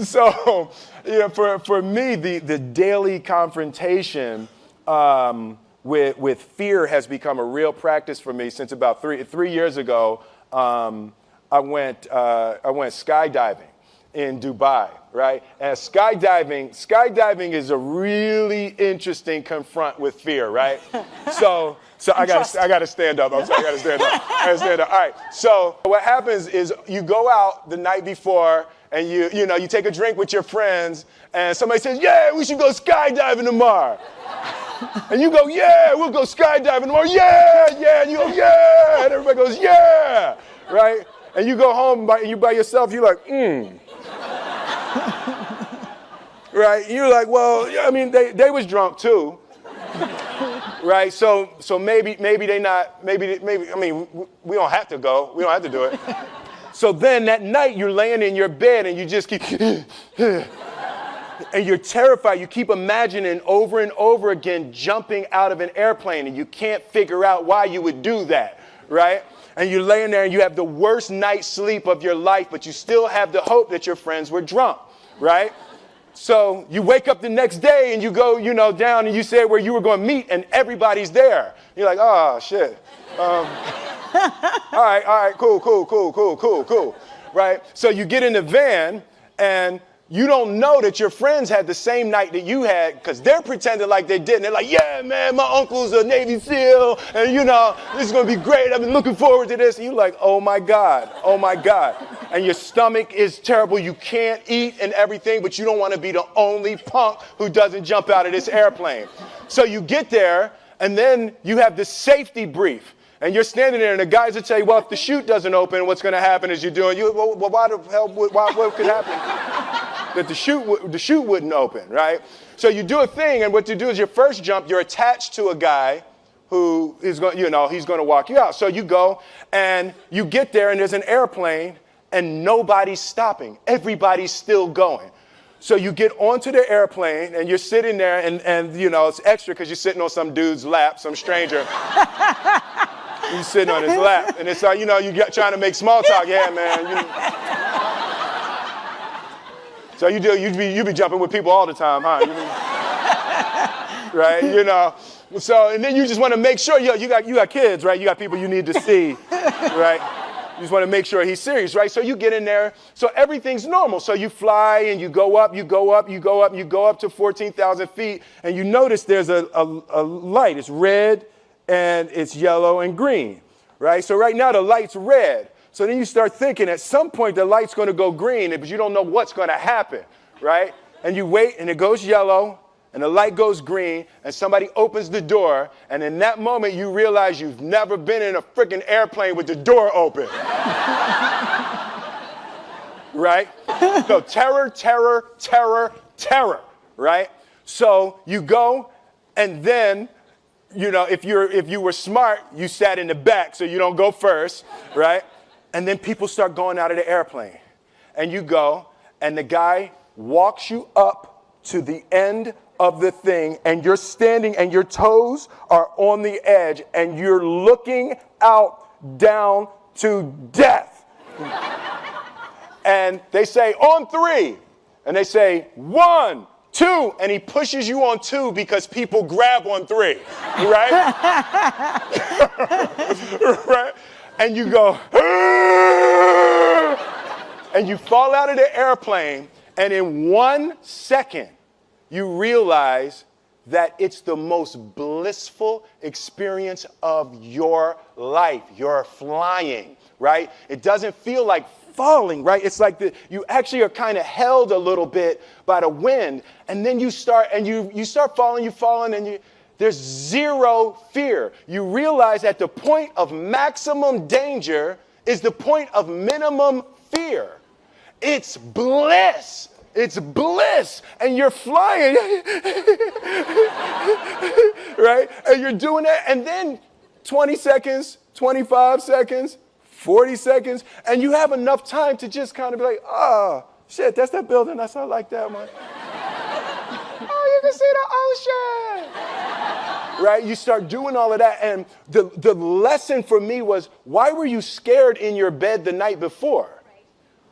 So, for me, the daily confrontation with fear has become a real practice for me since about three years ago. I went skydiving in Dubai, right? And skydiving is a really interesting confront with fear, right? So I gotta stand up. I'm sorry, I gotta stand up. All right. So what happens is you go out the night before and you take a drink with your friends and somebody says, yeah, we should go skydiving tomorrow. And you go, yeah, we'll go skydiving tomorrow. Yeah. And you go, yeah. And everybody goes, yeah. Right? And you go home you by yourself, you're like, Right? And you're like, well, I mean, they was drunk too. Right? So maybe they not, I mean, we don't have to go. We don't have to do it. So then that night you're laying in your bed and you just keep, and you're terrified. You keep imagining over and over again jumping out of an airplane and you can't figure out why you would do that, right? And you're laying there and you have the worst night's sleep of your life, but you still have the hope that your friends were drunk, right? So you wake up the next day and you go, down and you say where you were going to meet and everybody's there. You're like, oh, shit. All right, cool, right? So you get in the van and you don't know that your friends had the same night that you had because they're pretending like they didn't. They're like, yeah, man, my uncle's a Navy SEAL and, this is going to be great. I've been looking forward to this. And you're like, oh, my God. And your stomach is terrible. You can't eat and everything, but you don't want to be the only punk who doesn't jump out of this airplane. So you get there, and then you have the safety brief. And you're standing there, and the guys will tell you, well, if the chute doesn't open, what's going to happen is well, why the hell, what could happen? That the chute wouldn't open, right? So you do a thing, and what you do is your first jump, you're attached to a guy who is going, he's going to walk you out. So you go, and you get there, and there's an airplane, and nobody's stopping. Everybody's still going. So you get onto the airplane, and you're sitting there, and it's extra because you're sitting on some dude's lap, some stranger. You're sitting on his lap, and it's like, you're trying to make small talk. Yeah, man. So you be jumping with people all the time, huh? Right? So, and then you just want to make sure, you got kids, right? You got people you need to see, right? You just want to make sure he's serious, right? So you get in there, so everything's normal. So you fly and you go up to 14,000 feet, and you notice there's a light. It's red, and it's yellow and green, right? So right now the light's red. So then you start thinking at some point the light's going to go green, but you don't know what's going to happen, right? And you wait, and it goes yellow, and the light goes green, and somebody opens the door, and in that moment you realize you've never been in a freaking airplane with the door open. Right? So terror, right? So you go, and then if you were smart, you sat in the back so you don't go first, right? And then people start going out of the airplane. And you go, and the guy walks you up to the end of the thing, and you're standing, and your toes are on the edge, and you're looking out down to death. And they say, on 3. And they say, 1, 2, and he pushes you on 2 because people grab on 3, right? Right? And you go, and you fall out of the airplane, and in 1 second, you realize that it's the most blissful experience of your life. You're flying, right? It doesn't feel like falling, right? It's like you actually are kind of held a little bit by the wind, and then you start falling, and there's zero fear. You realize that the point of maximum danger is the point of minimum fear. It's bliss. It's bliss, and you're flying, right? And you're doing that, and then 20 seconds, 25 seconds, 40 seconds, and you have enough time to just kind of be like, oh, shit, that's that building. I saw like that one. Oh, you can see the ocean. Right? You start doing all of that, and the lesson for me was, why were you scared in your bed the night before?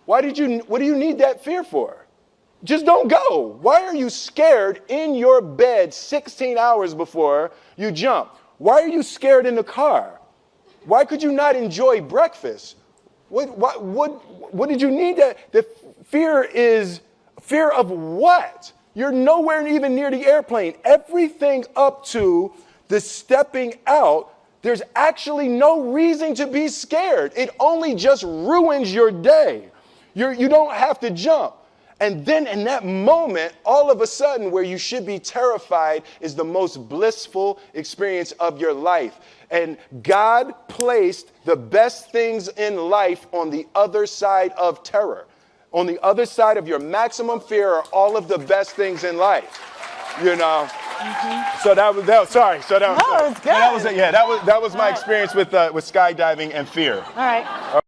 What do you need that fear for? just don't go. Why are you scared in your bed 16 hours before you jump? Why are you scared in the car? Why could you not enjoy breakfast? What did you need that? The fear is fear of what? You're nowhere even near the airplane. Everything up to the stepping out, there's actually no reason to be scared. It only just ruins your day. You don't have to jump. And then in that moment, all of a sudden, where you should be terrified is the most blissful experience of your life. And God placed the best things in life on the other side of terror. On the other side of your maximum fear are all of the best things in life. You know? Mm-hmm. So that was sorry. So that was, no, it's good. That was my experience with skydiving and fear. All right.